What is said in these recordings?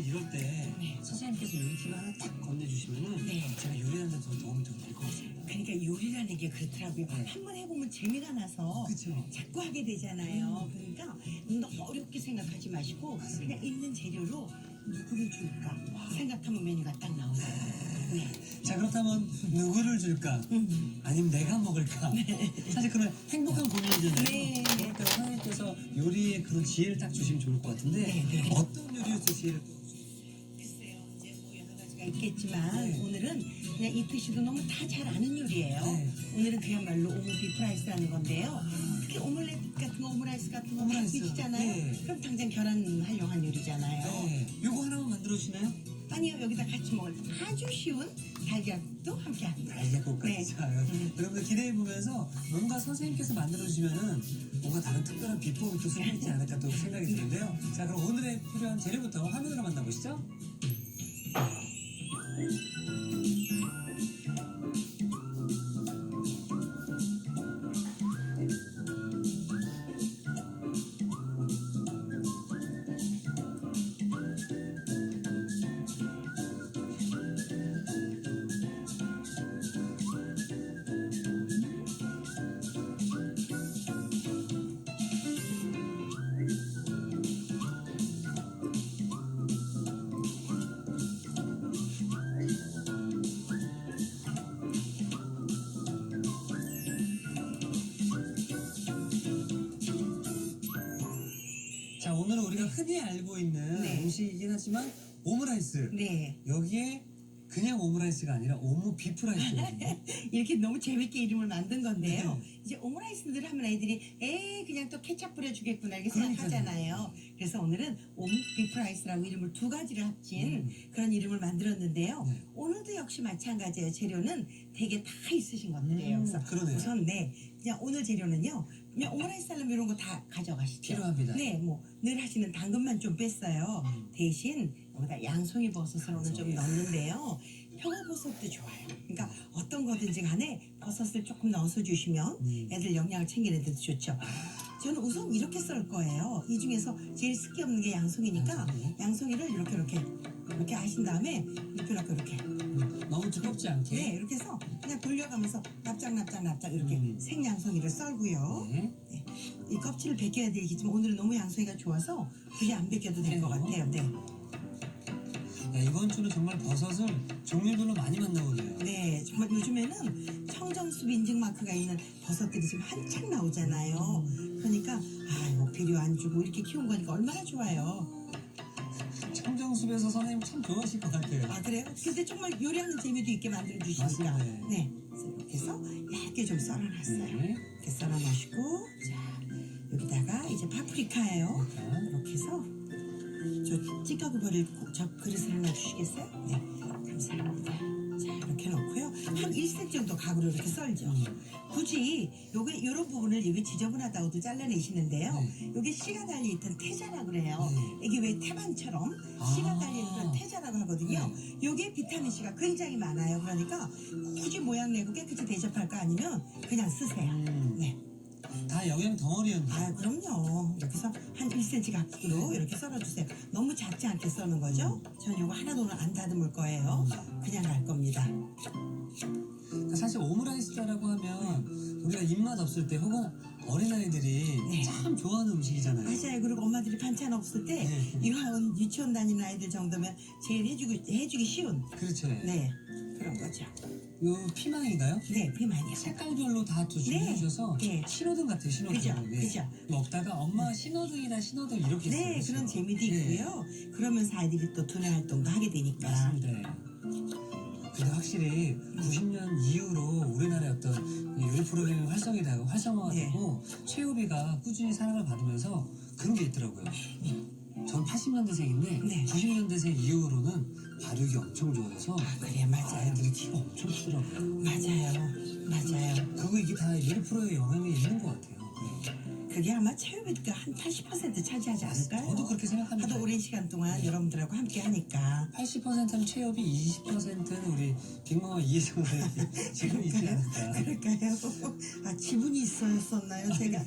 이럴 때 네. 선생님께서 요리 팁을 하나 딱 건네주시면은 네. 제가 요리하는 데 더 도움이 좀 될 것 같습니다. 그러니까 요리라는 게 그렇더라고요. 네. 한번 해보면 재미가 나서 그쵸. 자꾸 하게 되잖아요. 그러니까 너무 어렵게 생각하지 마시고 그냥 있는 재료로 누구를 줄까 생각하면 메뉴가 딱 나오잖아요. 네. 자, 그렇다면 누구를 줄까? 아니면 내가 먹을까? 사실 그런 행복한 고민이잖아요. 네. 그럴 때 선생님께서 요리에 그런 지혜를 딱 주시면 좋을 것 같은데 네. 어떤 요리에서 지혜를 글쎄요, 이제 뭐 여러 가지가 있겠지만 네. 오늘은 그냥 이특 씨도 너무 다 잘 아는 요리예요. 네. 오늘은 그야말로 오므 비프라이스라는 건데요. 특히 오믈렛 같은 거, 오므라이스 같은 거 많이 오므라이스. 드시잖아요. 네. 그럼 당장 계란 활용한 요리잖아요. 네. 요거 하나만 만들어주시나요? 아니요, 여기다 같이 먹을 아주 쉬운 달걀도 함께 합니다. 달걀국까지. 네. 자, 여러분들 기대해보면서 뭔가 선생님께서 만들어주시면은 뭔가 다른 특별한 비법이 또 숨어있지 않을까 또 생각이 드는데요. 자, 그럼 오늘의 필요한 재료부터 화면으로 만나보시죠. 자, 오늘은 우리가 흔히 알고 있는 네. 음식이긴 하지만 오므라이스. 네. 여기에 그냥 오므라이스가 아니라 오므 비프라이스거든요. 이렇게 너무 재밌게 이름을 만든 건데요. 네. 이제 오므라이스들 하면 애들이 그냥 또 케찹 뿌려주겠구나 이렇게 그러니까요. 생각하잖아요. 그래서 오늘은 오므 비프라이스라고 이름을 두 가지를 합친 그런 이름을 만들었는데요. 네. 오늘도 역시 마찬가지예요. 재료는 되게 다 있으신 것들이에요. 그래서 그러네요. 우선 그냥 오늘 재료는요. 그냥 오므라이스 하려면 이런 거 다 가져가시죠. 필요합니다. 네, 뭐 늘 하시는 당근만 좀 뺐어요. 대신 여기다 양송이 버섯을 오늘 좀 넣는데요. 표고버섯도 좋아요. 그러니까 어떤 거든지 간에 버섯을 조금 넣어서 주시면 애들 영양을 챙기는 데도 좋죠. 저는 우선 이렇게 썰 거예요. 이 중에서 제일 습기 없는 게 양송이니까 양송이를 이렇게 하신 다음에 이렇게 너무 두껍지 않게. 네, 이렇게 해서 그냥 돌려가면서 납작 이렇게 생양송이를 썰고요. 네. 네. 이 껍질을 벗겨야 되겠지만 오늘은 너무 양송이가 좋아서 굳이 안 벗겨도 될 것 같아요. 네. 야, 이번 주는 정말 버섯을 종류별로 많이 만나보네요. 네, 정말 요즘에는 청정숲 인증 마크가 있는 버섯들이 지금 한창 나오잖아요. 그러니까 뭐 비료 안 주고 이렇게 키운 거니까 얼마나 좋아요. 청정숲에서 선생님 참 좋아하실 것 같아요. 아 그래요? 근데 정말 요리하는 재미도 있게 만들어 주시니까. 맞습니다. 네, 그래서 이렇게 해서 얇게 좀 썰어놨어요. 네. 이렇게 썰어놓으시고 자 여기다가 이제 파프리카예요. 자, 이렇게 해서 저 찌꺼기 버릴 저 그릇을 하나 주시겠어요? 네, 감사합니다. 자 이렇게 넣고요. 한 1cm 정도 각으로 이렇게 썰죠. 굳이 요런 부분을 여기 지저분하다고도 잘라내시는데요. 네. 요게 씨가 달려있던 태자라 그래요. 네. 이게 왜 태반처럼 씨가 달려있는 그런 태자라고 하거든요. 요게 비타민 C가 굉장히 많아요. 그러니까 굳이 모양 내고 깨끗이 대접할 거 아니면 그냥 쓰세요. 네. 다 영양 덩어리였는데. 아 그럼요. 이렇게 해서 한 1cm 각으로 이렇게 썰어주세요. 너무 작지 않게 써는 거죠. 전 이거 하나도 오늘 안 다듬을 거예요. 그냥 갈 겁니다. 사실 오므라이스라고 하면 우리가 입맛 없을 때 혹은 어린아이들이 네. 참 좋아하는 음식이잖아요. 맞아요. 그리고 엄마들이 반찬 없을 때 네. 유치원 다니는 아이들 정도면 제일 해주기 쉬운 그렇죠. 네 그런 거죠. 요 피망인가요? 네 비만이요. 색깔별로 다 준비해 주셔서 네. 신호등 같아요. 신호등. 그죠, 그죠. 먹다가 엄마 신호등이다 신호등 이렇게 네 써요. 그런 재미도 네. 있고요. 그러면서 아이들이 또 두뇌 활동도 하게 되니까. 맞습니다. 근데 확실히 90년 이후로 우리나라의 어떤 이 요리 프로그램이 활성화가 네. 되고 최우비가 꾸준히 사랑을 받으면서 그런 게 있더라고요. 전 80년대생인데 네. 90년대생 이후로는 발육이 엄청 좋아져서 그래 맞아요. 아이들이 키가 엄청 크더라고요. 맞아요. 그거 이게 다 요리 프로의 영향이 있는 것 같아요. 네. 그게 아마 체육의 한 80% 차지하지 않을까요? 저도 그렇게 생각합니다. 하도 오랜 시간 동안 여러분들하고 함께 하니까. 80%는 최엽이, 20%는 우리 빅마마 이혜정 선생님 지금 있지 않을까. 그럴까요? 아, 지분이 있었나요, 제가?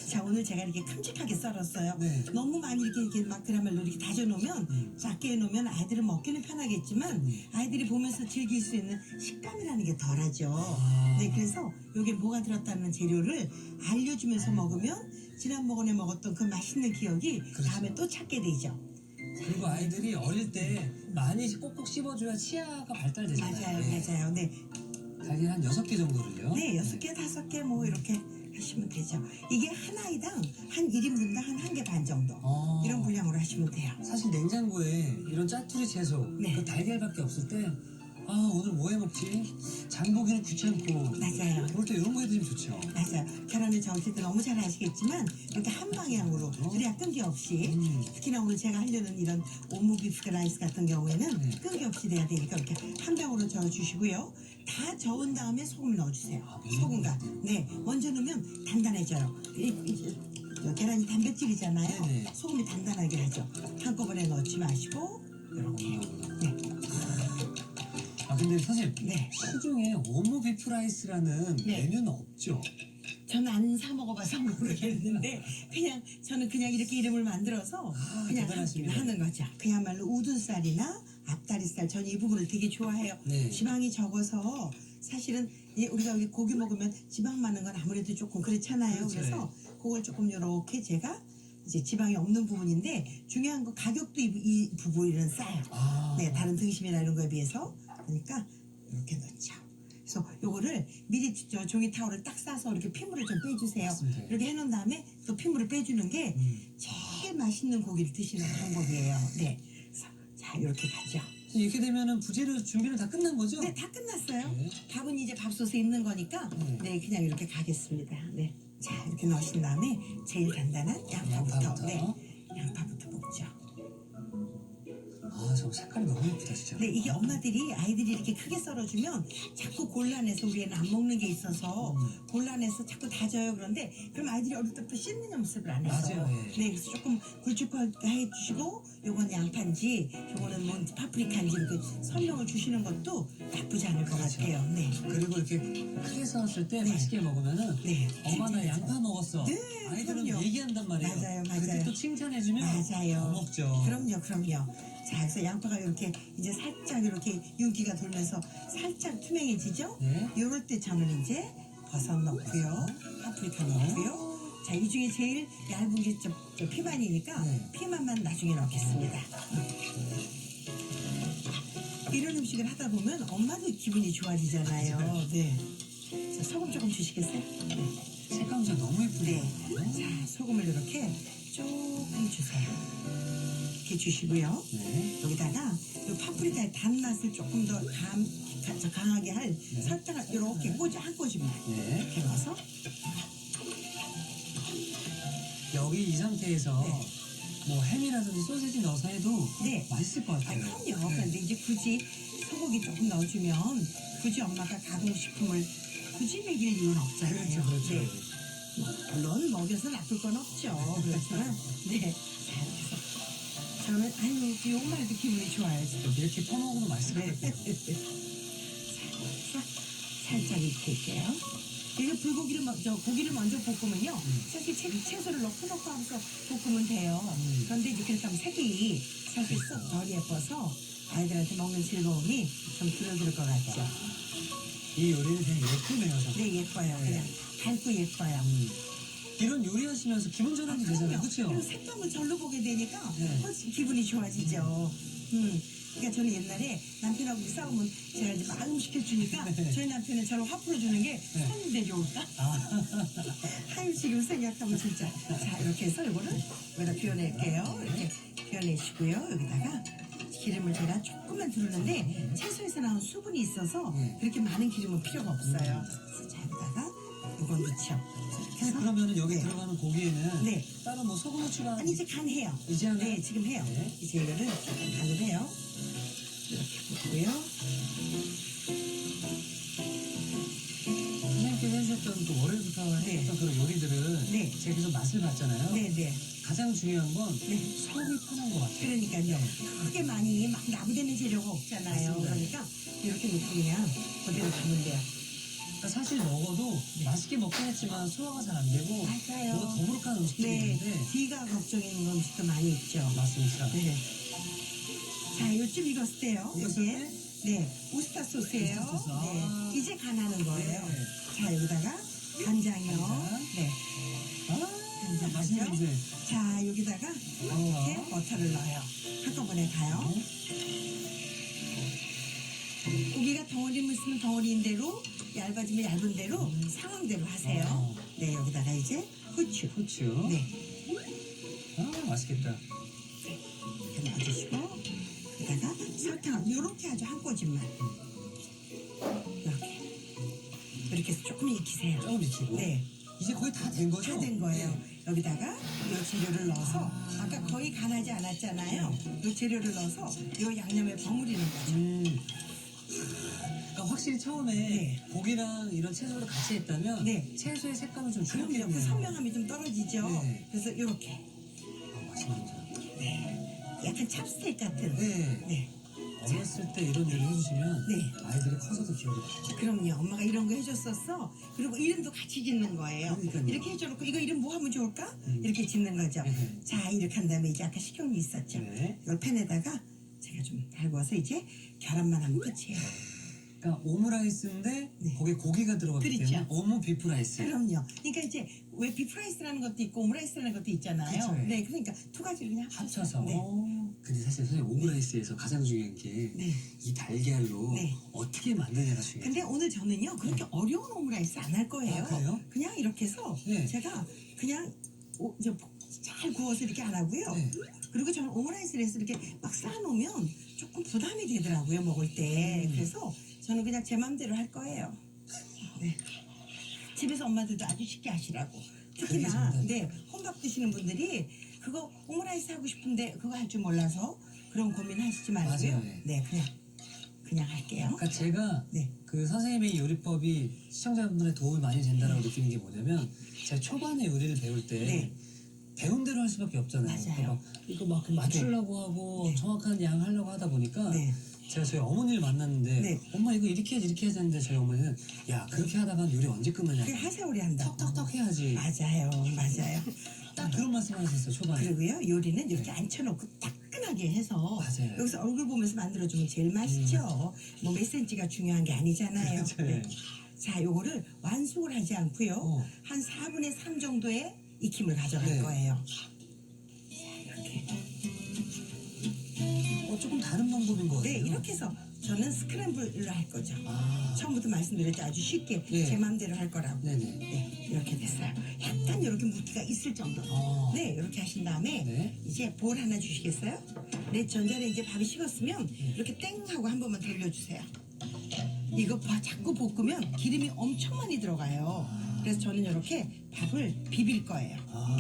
자, 오늘 제가 이렇게 큼직하게 썰었어요. 네. 너무 많이 이렇게 막 그야말로 이렇게 다져놓으면 작게 해놓으면 아이들은 먹기는 편하겠지만 아이들이 보면서 즐길 수 있는 식감이라는 게 덜하죠. 아. 네, 그래서 이게 뭐가 들었다는 재료를 알려주면서 먹으면 지난번에 먹었던 그 맛있는 기억이 그렇죠. 다음에 또 찾게 되죠. 그리고 아이들이 어릴 때 많이 꼭꼭 씹어줘야 치아가 발달되잖아요. 맞아요, 네. 맞아요. 네, 달걀 한 6개 정도를요. 네, 6개, 5개 뭐 이렇게 하시면 되죠. 이게 한 아이당 한 1인분당 한 1개 반 정도. 어. 이런 분량으로 하시면 돼요. 사실 냉장고에 이런 짜투리 채소, 네. 그 달걀밖에 없을 때, 아, 오늘 뭐 해 먹지? 장 보기는 귀찮고. 맞아요. 그럴 때 이런 거 해드리면 좋죠. 맞아요. 계란을 저을 때 너무 잘 아시겠지만 이렇게 한 방향으로 그래야 끈기 없이 특히나 오늘 제가 하려는 이런 오므비프 라이스 같은 경우에는 네. 끈기 없이 돼야 되니까 이렇게 한 방으로 저어주시고요. 다 저은 다음에 소금을 넣어주세요. 소금과 네 먼저 넣으면 단단해져요. 계란이 단백질이잖아요. 네네. 소금이 단단하게 하죠. 한꺼번에 넣지 마시고 이렇게 네. 아, 근데 선생님, 네. 시중에 오모 비프 라이스라는 네. 메뉴는 없죠? 저는 안 사 먹어봐서 모르겠는데 저는 그냥 이렇게 이름을 만들어서 그냥 대단하십니다. 하는 거죠. 그야말로 우둔살이나 앞다리살 저는 이 부분을 되게 좋아해요. 네. 지방이 적어서 사실은 우리가 여기 고기 먹으면 지방 많은 건 아무래도 조금 그렇잖아요. 그렇죠. 그래서 그걸 조금 이렇게 제가 이제 지방이 없는 부분인데 중요한 건 가격도 이 부분은 싸요. 아. 네, 다른 등심이나 이런 거에 비해서 그러니까 이렇게 넣죠. 그래서 요거를 미리 저 종이 타올을 딱 싸서 이렇게 피물을 좀 빼주세요. 맞습니다. 이렇게 해놓은 다음에 또 피물을 빼주는 게 제일 맛있는 고기를 드시는 방법이에요. 네, 그래서 자 이렇게 가죠. 이렇게 되면은 부재료 준비는 다 끝난 거죠? 네, 다 끝났어요. 네. 밥은 이제 밥솥에 있는 거니까 네, 그냥 이렇게 가겠습니다. 네, 자 이렇게 넣으신 다음에 제일 간단한 양파부터. 양파부터. 네, 양파부터 볶죠. 아, 저 색깔이 너무 예쁘다, 진짜. 네, 이게 엄마들이 아이들이 이렇게 크게 썰어주면 자꾸 곤란해서 우리 애는 안 먹는 게 있어서 곤란해서 자꾸 다져요. 그런데 그럼 아이들이 어릴 때부터 씻는 연습을 안 해서 맞아요, 예. 네, 그래서 조금 굵직굵게 해주시고 요건 양파인지 요거는 뭐 파프리카인지 이렇게 설명을 주시는 것도 나쁘지 않을 것 그렇죠. 같아요. 네. 그리고 이렇게 크게 썰었을 때 네. 맛있게 먹으면은 네. 엄마 나 진짜 양파 먹었어. 네, 아이들은 그럼요. 얘기한단 말이에요. 맞아요, 그때 맞아요. 또 칭찬해주면 맞아요. 더 먹죠. 그럼요. 자, 그래서 양파가 이렇게 이제 살짝 이렇게 윤기가 돌면서 살짝 투명해지죠? 네. 이럴 때 저는 이제 버섯 넣고요. 파프리카 넣고요. 자, 이 중에 제일 얇은 게 저 피망이니까 네. 피망만 나중에 넣겠습니다. 이런 음식을 하다 보면 엄마도 기분이 좋아지잖아요. 네. 자, 소금 조금 주시겠어요? 색감이 너무 예쁘네요. 자, 소금을 이렇게 조금 주세요. 이렇게 주시고요. 네. 여기다가 이 파프리카의 단맛을 조금 더 강하게 할 설탕을 이렇게 한 꼬집만 네. 이렇게 넣어서 여기 이 상태에서 네. 뭐 햄이라든지 소시지 넣어서 해도 네. 맛있을 것 아, 같아요. 그럼요. 네. 그런데 이제 굳이 소고기 조금 넣어주면 굳이 엄마가 가공식품을 굳이 먹일 이유는 없잖아요. 그렇죠. 네. 물론 먹여서 나쁠 건 없죠. 그렇지만 네. 자, 그래서 저는 요 말도 기분이 좋아요. 지금. 이렇게 퍼먹어도 맛있을 것 네. 같아요. 자, 살짝 익힐게요. 이거 고기를 먼저 볶으면요. 사실 채소를 넣고 하면서 볶으면 돼요. 그런데 이렇게 하면 색이 사실 썩 덜 예뻐서 아이들한테 먹는 즐거움이 좀 줄어들 것 같죠. 이 요리는 그냥 예쁘네요. 정말. 네, 예뻐요. 그냥 밝고 예뻐요. 이런 요리하시면서 기분 전환이 되잖아요. 그렇죠? 그리고 색감을 절로 보게 되니까 네. 훨씬 기분이 좋아지죠. 그러니까 저는 옛날에 남편하고 싸우면 제가 이제 막 음식해주니까 네. 저희 남편은 저를 화풀어 주는 게 손인데 좋을까? 하유 지금 생각하면 진짜. 자, 이렇게 해서 이거를 여기다 비워낼게요. 이렇게 비워내시고요. 여기다가 기름을 제가 조금만 두르는데 채소에서 나온 수분이 있어서 그렇게 많은 기름은 필요가 없어요. 그래서 자, 여기다가 이걸 넣죠. 근데 그러면은 여기 네. 들어가는 고기에는 네. 따로 뭐 소금을 추가 아니 이제 간해요. 이제 하나요? 네, 지금 해요. 네. 이제 이거를 간을 해요. 이렇게 붓고요. 선생님께서 해주셨던 그 어려부터 했던 그런 요리들은 네. 제가 계속 맛을 봤잖아요. 네네. 가장 중요한 건 네. 속이 편한 것 같아요. 그러니까요. 크게 많이 막 나부대는 재료가 없잖아요. 맞습니다. 그러니까 이렇게 놓고 그냥 그대로 두면 돼요. 그러니까 사실 먹어도 맛있게 먹긴 했지만 소화가 잘 안 되고 맞아요. 뭔가 더부룩한 음식들이 네. 있는데 뒤가 걱정인 음식도 많이 있죠. 맞습니다. 네. 자, 요쯤 익었을 때요. 익었을 이게 때? 네, 우스타 소스예요. 우스타 소스. 아. 네, 이제 간하는 거예요. 네. 자, 여기다가 간장이요. 간장. 네. 아, 맛있는 냄새. 자, 여기다가 이렇게 버터를 넣어요. 한꺼번에 가요. 고기가 덩어리면 있으면 덩어리인 대로, 얇아지면 얇은 대로 상황대로 하세요. 네, 여기다가 이제 후추. 후추. 네, 아, 맛있겠다. 이렇게 넣어주시고 여기다가 설탕 이렇게 아주 한 꼬집만 이렇게 해서 조금 익히세요. 조금 익히고. 네, 이제 거의 다 된 거죠? 다 된 거예요. 여기다가 이 재료를 넣어서 아까 거의 간하지 않았잖아요. 이 재료를 넣어서 이 양념에 버무리는 거죠. 그러니까 확실히 처음에 네. 고기랑 이런 채소를 같이 했다면 네. 채소의 색감은 좀 그럼요. 그 줄었겠네요. 선명함이 좀 떨어지죠. 네. 그래서 이렇게 맛있는 냄새. 약간 찹스테이크 같은. 네. 네. 어렸을 때 이런 요리 해주시면 네. 아이들이 커서도 기억이 나요. 그럼요. 엄마가 이런 거 해줬었어. 그리고 이름도 같이 짓는 거예요. 그러니까요. 이렇게 해줘놓고 이거 이름 뭐 하면 좋을까? 이렇게 짓는 거죠. 네. 자, 이렇게 한 다음에 이제 아까 식용유 있었죠. 네. 이 팬에다가 제가 좀 달궈서 이제 계란만 하면 끝이에요. 그러니까 오므라이스인데 네. 거기에 고기가 들어가기 그렇죠. 때문에 오므 비프라이스. 그럼요. 그러니까 이제 왜 비프라이스라는 것도 있고 오므라이스라는 것도 있잖아요. 그쵸, 예. 네, 그러니까 두 가지를 그냥 합쳐서. 네. 근데 사실 선생님 오므라이스에서 가장 중요한 게 이 네. 달걀로 네. 어떻게 만드냐가 중요해요. 근데 오늘 저는요 그렇게 어려운 오므라이스 안 할 거예요. 아, 그래요? 그냥 이렇게 해서 네. 제가 그냥 이제 잘 구워서 이렇게 안 하고요. 네. 그리고 저는 오므라이스를 해서 이렇게 막 쌓아놓으면 조금 부담이 되더라고요 먹을 때. 그래서 저는 그냥 제 맘대로 할 거예요. 네. 집에서 엄마들도 아주 쉽게 하시라고. 그게 특히나 정답이에요. 네, 혼밥 드시는 분들이 그거 오므라이스 하고 싶은데 그거 할 줄 몰라서 그런 고민하시지 말고요. 맞아요, 네. 네, 그냥 할게요. 그러니까 제가 네. 그 선생님의 요리법이 시청자분들의 도움이 많이 된다라고 느끼는 게 뭐냐면 제가 초반에 요리를 배울 때 네. 배운 대로 할 수밖에 없잖아요. 맞아요. 그러니까 막 이거 막 맞추려고 하고 네. 정확한 양 하려고 하다 보니까 네. 제가 저희 어머니를 만났는데 네. 엄마 이거 이렇게 해야지 했는데 저희 어머니는 야 그렇게 하다가 요리 언제 끝나냐 그게 하세오리 한다고. 턱턱턱 해야지 맞아요. 딱 그런 말씀 하셨어요 초반에. 그리고요 요리는 이렇게 앉혀놓고 따끈하게 해서 맞아요. 여기서 얼굴 보면서 만들어주면 제일 맛있죠. 뭐 몇 센치가 중요한 게 아니잖아요. 그렇죠. 네. 자, 요거를 완숙을 하지 않고요. 한 4분의 3 정도의 익힘을 가져갈 네. 거예요. 조금 다른 방법인 것 네, 같아요. 이렇게 해서 저는 스크램블을 할 거죠. 아, 처음부터 말씀드렸죠. 아주 쉽게 네. 제 마음대로 할 거라고. 네네. 네, 이렇게 됐어요. 약간 이렇게 물기가 있을 정도로. 아. 네, 이렇게 하신 다음에 네. 이제 볼 하나 주시겠어요? 네, 전자레인지에 밥이 식었으면 이렇게 땡 하고 한 번만 돌려주세요. 이거 자꾸 볶으면 기름이 엄청 많이 들어가요. 그래서 저는 이렇게 밥을 비빌 거예요. 와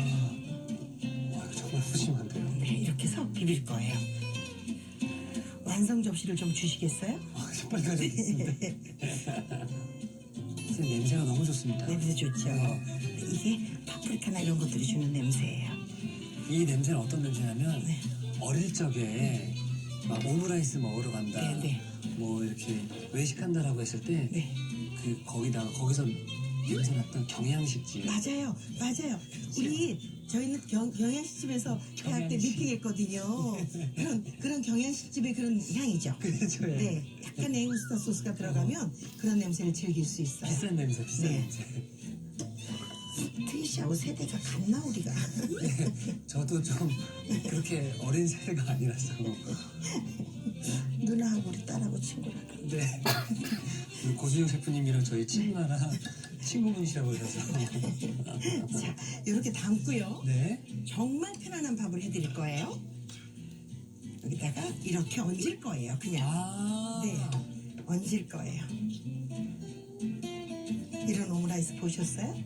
이거 정말 푸짐한데요. 네, 이렇게 해서 비빌 거예요. 완성 접시를 좀 주시겠어요? 빨리 가져겠습니다. 선생님 냄새가 너무 좋습니다. 냄새 좋죠? 이게 파프리카나 이런 것들이 주는 냄새예요. 이 냄새는 어떤 냄새냐면 네. 어릴 적에 막 오므라이스 먹으러 간다. 네, 네. 뭐 이렇게 외식한다라고 했을 때 네. 그 거기서 냄새 났던 경양식집. 맞아요. 우리 저희는 경양식집에서 대학 때 경양식. 미팅했거든요. 그런 경양식집의 그런 향이죠. 그렇죠. 예. 네, 약간의 우스타 소스가 들어가면 그런 냄새를 즐길 수 있어요. 비싼 냄새, 비싼 네. 냄새. 트리시하고 세대가 같나 우리가? 저도 좀 그렇게 어린 세대가 아니라서. 누나하고 우리 딸하고 친구라고. 네. 우리 고수영 셰프님이랑 저희 친구나라 친구분이시라고 그러셔서. 자, 이렇게 담고요. 네. 정말 편안한 밥을 해드릴 거예요. 여기다가 이렇게 얹을 거예요. 그냥. 아. 네, 얹을 거예요. 이런 오므라이스 보셨어요?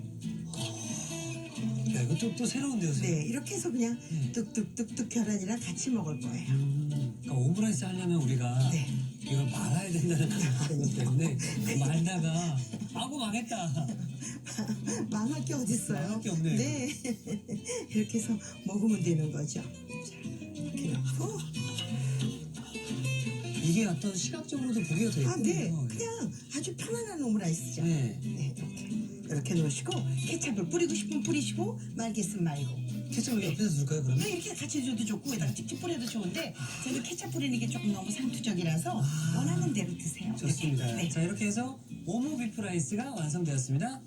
야, 이거 또 새로운데요, 선생님. 네, 이렇게 해서 그냥 네. 뚝뚝뚝뚝 계란이랑 같이 먹을 거예요. 그러니까 오므라이스 하려면 우리가 네. 이걸 말아야 된다는 그런 때문에 말다가 아고 망했다. 망할 게 어딨어요? 망할 게 없네. 네. 이렇게 해서 먹으면 되는 거죠. 자, 이렇게 넣고. 이게 어떤 시각적으로도 보기가 더 아, 네. 예쁘네요. 그냥 아주 편안한 오므라이스죠. 네. 네, 이렇게 넣으시고 케찹을 뿌리고 싶으면 뿌리시고 말겠으면 말고. 케첩을 옆에서 줄까요, 그러면? 네, 이렇게 같이 줘도 좋고 여기다가 직접 뿌려도 좋은데 저는 케찹 뿌리는 게 조금 너무 상투적이라서 원하는 대로 드세요. 좋습니다. 이렇게. 네. 자, 이렇게 해서 오모 비프 라이스가 완성되었습니다.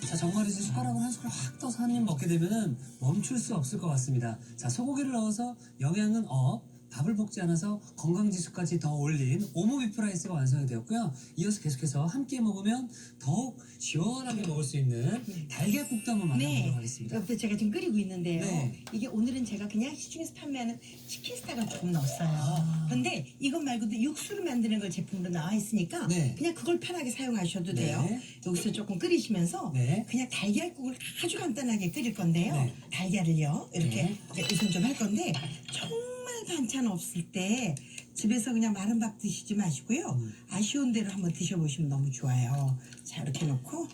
자, 정말이지 숟가락을 한 숟가락 확 떠서 한 입 먹게 되면은 멈출 수 없을 것 같습니다. 자, 소고기를 넣어서 영양은 업, 밥을 볶지 않아서 건강지수까지 더 올린 오모 비프 라이스가 완성이 되었고요. 이어서 계속해서 함께 먹으면 더욱 시원하게 먹을 수 있는 달걀국도 한번 만나보도록 네. 하겠습니다. 이것도 제가 지금 끓이고 있는데요. 네. 이게 오늘은 제가 그냥 시중에서 판매하는 치킨 스타를 조금 넣었어요. 아. 그런데 이것 말고도 육수를 만드는 걸 제품으로 나와 있으니까 네. 그냥 그걸 편하게 사용하셔도 네. 돼요. 여기서 조금 끓이시면서 네. 그냥 달걀국을 아주 간단하게 끓일 건데요. 네. 달걀을요. 이렇게 네. 우선 좀 할 건데 정말 반찬 없을 때 집에서 그냥 마른 밥 드시지 마시고요. 아쉬운 대로 한번 드셔보시면 너무 좋아요. 자, 이렇게 놓고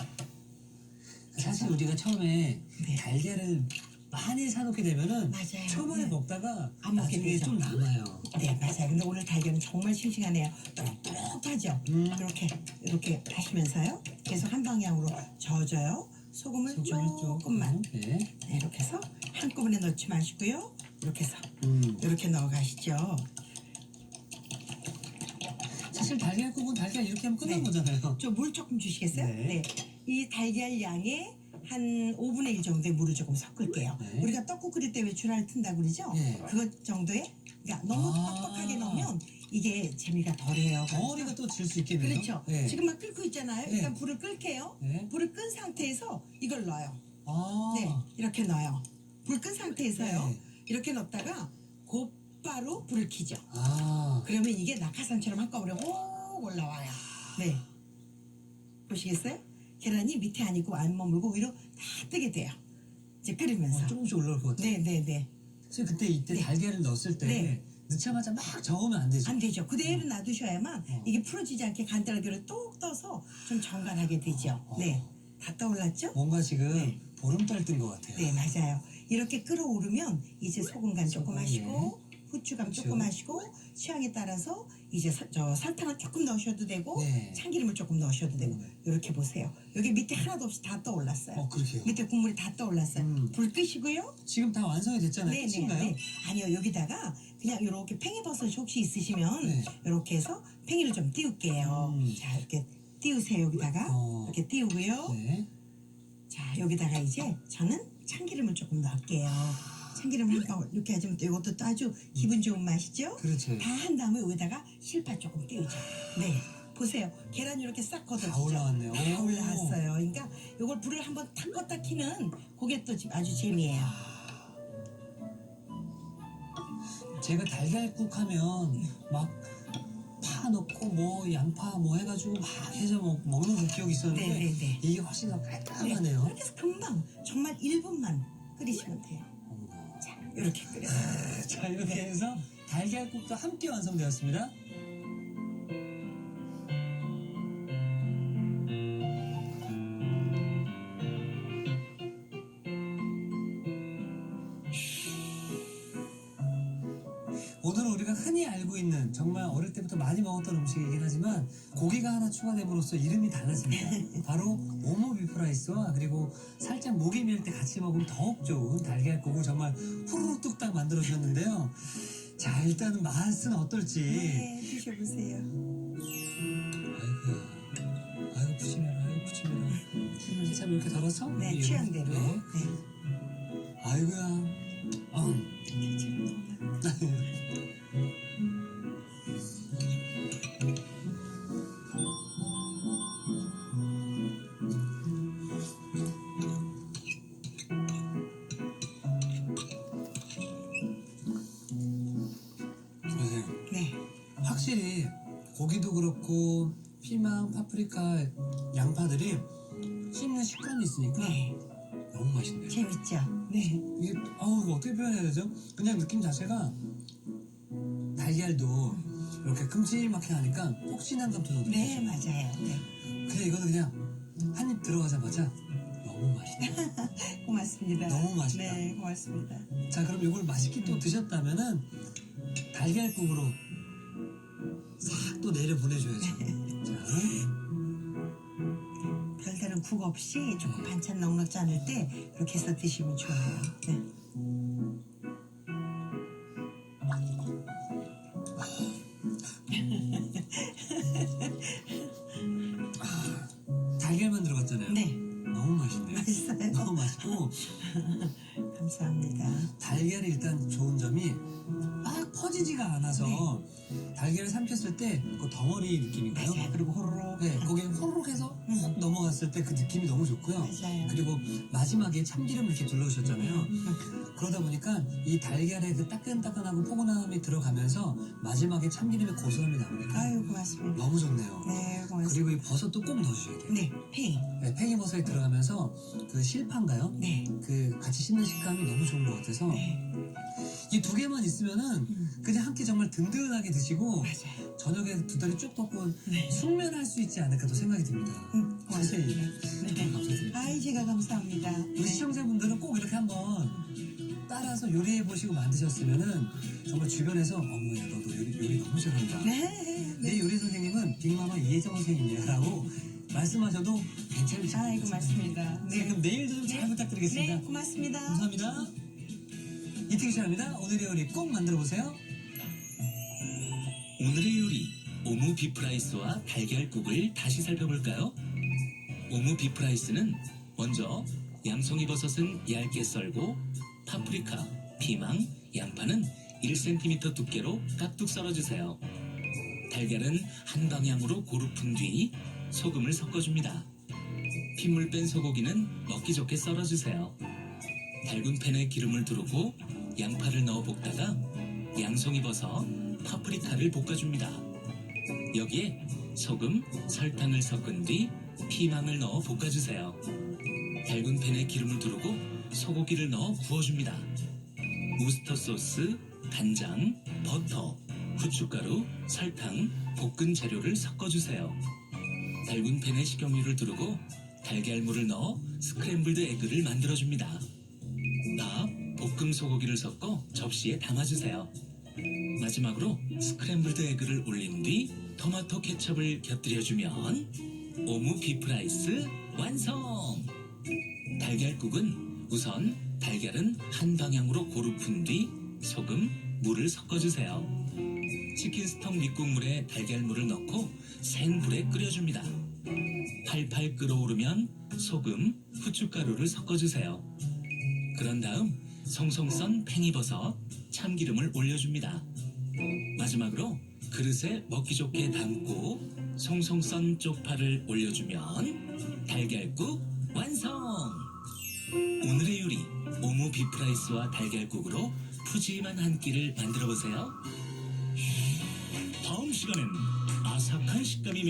사실 우리가 처음에 네. 달걀을 많이 사놓게 되면은 맞아요. 초반에 네. 먹다가 안 먹게 나중에 되죠. 좀 남아요. 네, 맞아요. 근데 오늘 달걀은 정말 싱싱하네요. 톡톡하죠? 이렇게 하시면서요. 계속 한 방향으로 저어줘요. 소금을 조금만. 네. 네, 이렇게 해서 한꺼번에 넣지 마시고요. 이렇게 해서 이렇게 넣어가시죠. 사실 달걀국은 달걀 이렇게 하면 끝난 네. 거잖아요. 저 물 조금 주시겠어요? 네. 이 달걀 양에 한 5분의 1 정도의 물을 조금 섞을게요. 네. 우리가 떡국 끓일 때 외출할 튼다 그러죠? 네. 그것 정도에, 그러니까 너무 아. 뻑뻑하게 넣으면 이게 재미가 덜해요. 덩어리가 또 질 수 있겠네요. 그렇죠. 네. 지금 막 끓고 있잖아요. 네. 일단 불을 끌게요. 네. 불을 끈 상태에서 이걸 넣어요. 아. 네, 이렇게 넣어요. 불 끈 상태에서요. 네. 이렇게 넣었다가 곧바로 불을 켜죠. 아. 그러면 이게 낙하산처럼 한꺼번에 혹 올라와요. 네. 보시겠어요? 계란이 밑에 안 있고 안 머물고 위로 다 뜨게 돼요. 이제 끓이면서. 조금씩 올라올 것 같아요. 네. 선생님 그때 이때 네. 달걀을 넣었을 때 네. 넣자마자 막 저으면 안 되죠. 안 되죠. 그대로 놔두셔야만 이게 풀어지지 않게 간단하게 똑 떠서 좀 정갈하게 되죠. 네. 다 떠올랐죠? 뭔가 지금 네. 보름달 뜬 것 같아요. 네, 맞아요. 이렇게 끓어오르면 이제 소금 간 조금 소금, 하시고 후추간 후추. 조금 하시고 취향에 따라서 이제 설탕을 조금 넣으셔도 되고 네. 참기름을 조금 넣으셔도 되고 이렇게 보세요. 여기 밑에 하나도 없이 다 떠올랐어요. 그러게요. 밑에 국물이 다 떠올랐어요. 불 끄시고요. 지금 다 완성이 됐잖아요. 네, 끝인가요? 아니요, 여기다가 그냥 이렇게 팽이버섯이 혹시 있으시면 네. 이렇게 해서 팽이를 좀 띄울게요. 자, 이렇게 띄우세요, 여기다가. 이렇게 띄우고요. 네. 자, 여기다가 이제 저는 참기름을 조금 넣을게요. 참기름 한 방울 이렇게 하시면 또 이것도 또 아주 기분 좋은 맛이죠? 그렇죠. 다 한 다음에 여기다가 실파 조금 띄우죠. 네. 보세요. 계란 이렇게 싹 걷어지죠. 다 올라왔네요. 다 오. 올라왔어요. 그러니까 이걸 불을 한번 탁 껐다 키는 그게 또 지금 아주 재미예요. 제가 달걀국 하면 막 파 넣고 뭐 양파 뭐 해가지고 막 해서 먹는 그 기억이 있었는데 네. 이게 훨씬 더 깔끔하네요. 이렇게 해서 금방 정말 1분만 끓이시면 돼요. 자, 이렇게 끓여요. 자 이렇게 해서 달걀국도 함께 완성되었습니다. 오늘은 우리가 흔히 알고 있는 정말 어릴 때부터 많이 먹었던 음식이긴 하지만 고기가 하나 추가됨으로써 이름이 달라집니다. 바로 오모 비프 라이스와 그리고 살짝 목이 메일 때 같이 먹으면 더욱 좋은 달걀국을 정말 후루룩 뚝딱 만들어 주셨는데요. 자 일단은 맛은 어떨지. 네, 드셔보세요. 아이고 푸짐해라 아이고 푸짐해라. 참 이렇게 덜어서 네, 취향대로. 네. 네. 아이고야. 확실히 고기도 그렇고 피망, 파프리카, 양파들이 씹는 식감이 있으니까 네. 너무 맛있네요. 재밌죠? 네. 이게 이거 어떻게 표현해야 되죠? 그냥 느낌 자체가 달걀도 이렇게 큼지막하게 하니까 폭신한 감도 좀 네, 느껴져요. 맞아요. 네. 근데 이거는 그냥 한 입 들어가자마자 너무 맛있다. 고맙습니다. 너무 맛있다. 네, 고맙습니다. 자, 그럼 이걸 맛있게 또 드셨다면은 달걀국으로 싹 또 내려 보내줘야죠. 자, 별다른 국 없이 조금 반찬 넉넉지 않을 때 이렇게 해서 드시면 좋아요. 네. 달걀만 들어갔잖아요. 네, 너무 맛있네요. 맛있어요. 너무 맛있고 감사합니다. 달걀이 일단 좋은 점이 막 퍼지지가 않아서 달걀을 삼켰을 때 그 덩어리 느낌인가요? 맞아요. 그리고 호로록. 네, 거기 호로록 해서 훅 넘어갔을 때 그 느낌이 너무 좋고요. 맞아요. 그리고 마지막에 참기름을 이렇게 둘러주셨잖아요. 그러다 보니까 이 달걀의 그 따끈따끈하고 포근함이 들어가면서 마지막에 참기름의 고소함이 나오니까 아유, 고맙습니다. 너무 좋네요. 네, 고맙습니다. 그리고 이 버섯도 꼭 넣어주셔야 돼요. 네, 팽이. 네, 팽이버섯이 들어가면서 그 실파인가요? 네. 그 같이 씹는 식감이 너무 좋은 것 같아서 네. 이 두 개만 있으면은 그냥 한 끼 정말 든든하게 드시고 맞아요. 저녁에 두 다리 쭉 뻗고 네. 숙면할 수 있지 않을까 또 생각이 듭니다. 선생님, 고맙습니다. 네. 감사드립니다. 아이, 제가 감사합니다. 우리 네. 시청자분들은 꼭 이렇게 한번 따라서 요리해 보시고 만드셨으면은 정말 주변에서 어머야 너도 요리 너무 잘한다. 네. 내 요리 선생님은 빅마마 이혜정 선생님이라고 말씀하셔도 괜찮으실 것 아이고, 같습니다. 맞습니다. 네, 그럼 내일도 좀 잘 부탁드리겠습니다. 네, 고맙습니다. 감사합니다. 이태기 시간입니다. 오늘의 요리 꼭 만들어 보세요. 오늘의 요리 오무 비프라이스와 달걀국을 다시 살펴볼까요? 오무 비프라이스는 먼저 양송이버섯은 얇게 썰고 파프리카, 피망, 양파는 1cm 두께로 깍둑 썰어주세요. 달걀은 한 방향으로 고루 푼 뒤 소금을 섞어줍니다. 핏물 뺀 소고기는 먹기 좋게 썰어주세요. 달군 팬에 기름을 두르고 양파를 넣어 볶다가 양송이버섯, 파프리카를 볶아줍니다. 여기에 소금, 설탕을 섞은 뒤 피망을 넣어 볶아주세요. 달군 팬에 기름을 두르고 소고기를 넣어 구워줍니다. 우스터 소스, 간장, 버터, 후춧가루, 설탕, 볶은 재료를 섞어주세요. 달군 팬에 식용유를 두르고 달걀물을 넣어 스크램블드 에그를 만들어줍니다. 밥, 볶음 소고기를 섞어 접시에 담아주세요. 마지막으로 스크램블드 에그를 올린 뒤 토마토 케첩을 곁들여주면 오무 비프라이스 완성! 달걀국은 우선 달걀은 한 방향으로 고루 푼 뒤 소금, 물을 섞어주세요. 치킨 스톡 밑국물에 달걀물을 넣고 센 불에 끓여줍니다. 팔팔 끓어오르면 소금, 후춧가루를 섞어주세요. 그런 다음 송송 썬 팽이버섯, 참기름을 올려줍니다. 마지막으로 그릇에 먹기 좋게 담고 송송 썬 쪽파를 올려주면 달걀국 완성! 오늘의 요리 오무 비프라이스와 달걀국으로 푸짐한 한 끼를 만들어보세요. 다음 시간엔 아삭한 식감이